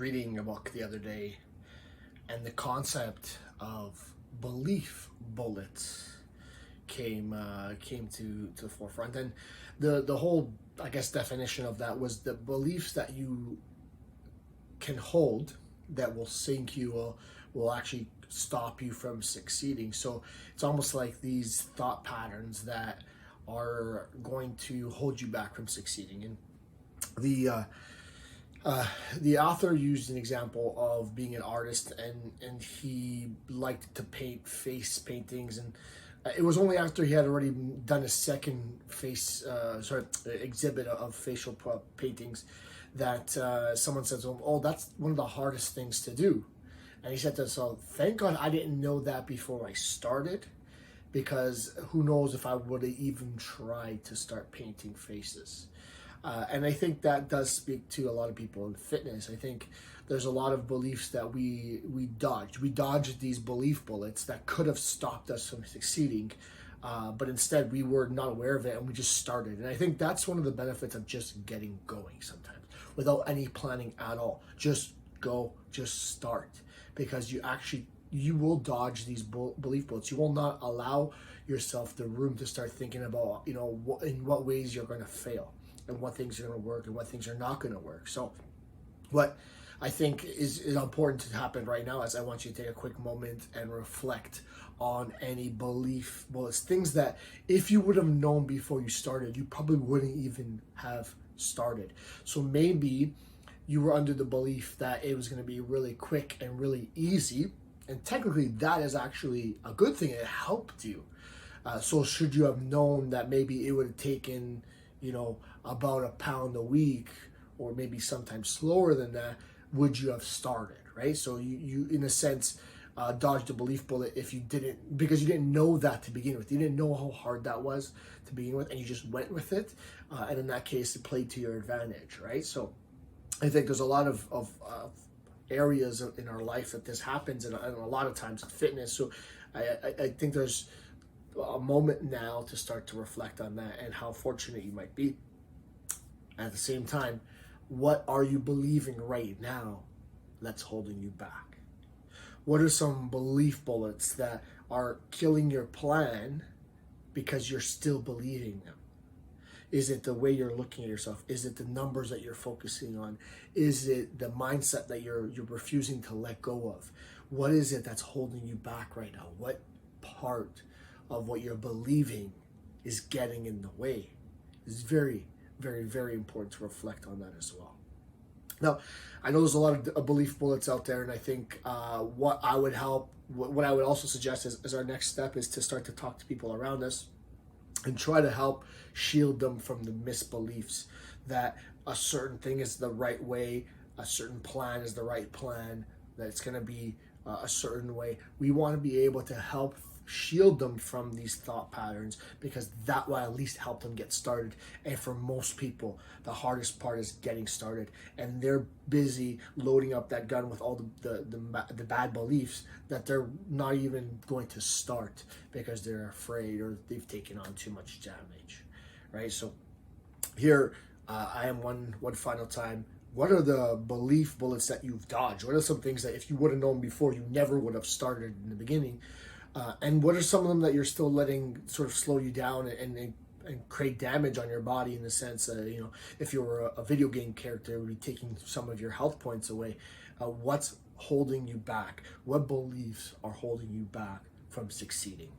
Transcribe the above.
reading a book the other day, and the concept of belief bullets came to the forefront. And the whole, I guess, definition of that was the beliefs that you can hold that will sink you, will actually stop you from succeeding. So it's almost like these thought patterns that are going to hold you back from succeeding. And the author used an example of being an artist, and he liked to paint face paintings, and it was only after he had already done a second exhibit of facial paintings that someone said to him, "Oh, that's one of the hardest things to do." And he said to himself, "Thank God I didn't know that before I started, because who knows if I would have even tried to start painting faces." And I think that does speak to a lot of people in fitness. I think there's a lot of beliefs that we dodged. We dodged these belief bullets that could have stopped us from succeeding, but instead we were not aware of it and we just started. And I think that's one of the benefits of just getting going sometimes without any planning at all. Just go, just start, because you will dodge these belief bullets. You will not allow yourself the room to start thinking about, in what ways you're going to fail, and what things are going to work and what things are not going to work. So what I think is important to happen right now is I want you to take a quick moment and reflect on any belief bullets, things that if you would have known before you started, you probably wouldn't even have started. So maybe you were under the belief that it was going to be really quick and really easy, and technically that is actually a good thing. It helped you. So should you have known that maybe it would have taken about a pound a week, or maybe sometimes slower than that, would you have started, right? So you in a sense dodged a belief bullet because you didn't know that to begin with. You didn't know how hard that was to begin with, and you just went with it, and in that case it played to your advantage, right? So I think there's a lot of areas in our life that this happens, and a lot of times in fitness. So I think there's a moment now to start to reflect on that and how fortunate you might be. At the same time, what are you believing right now that's holding you back? What are some belief bullets that are killing your plan because you're still believing them? Is it the way you're looking at yourself? Is it the numbers that you're focusing on? Is it the mindset that you're refusing to let go of? What is it that's holding you back right now? What part of what you're believing is getting in the way? It's very, very, very important to reflect on that as well. Now, I know there's a lot of belief bullets out there, and I think what I would also suggest as our next step is to start to talk to people around us and try to help shield them from the misbeliefs that a certain thing is the right way, a certain plan is the right plan, that it's going to be a certain way. We want to be able to help shield them from these thought patterns, because that will at least help them get started. And for most people, the hardest part is getting started, and they're busy loading up that gun with all the bad beliefs that they're not even going to start because they're afraid or they've taken on too much damage, right? So here I am one final time. What are the belief bullets that you've dodged? What are some things that if you would have known before, you never would have started in the beginning? And what are some of them that you're still letting sort of slow you down and create damage on your body, in the sense that, if you were a video game character, it would be taking some of your health points away. What's holding you back? What beliefs are holding you back from succeeding?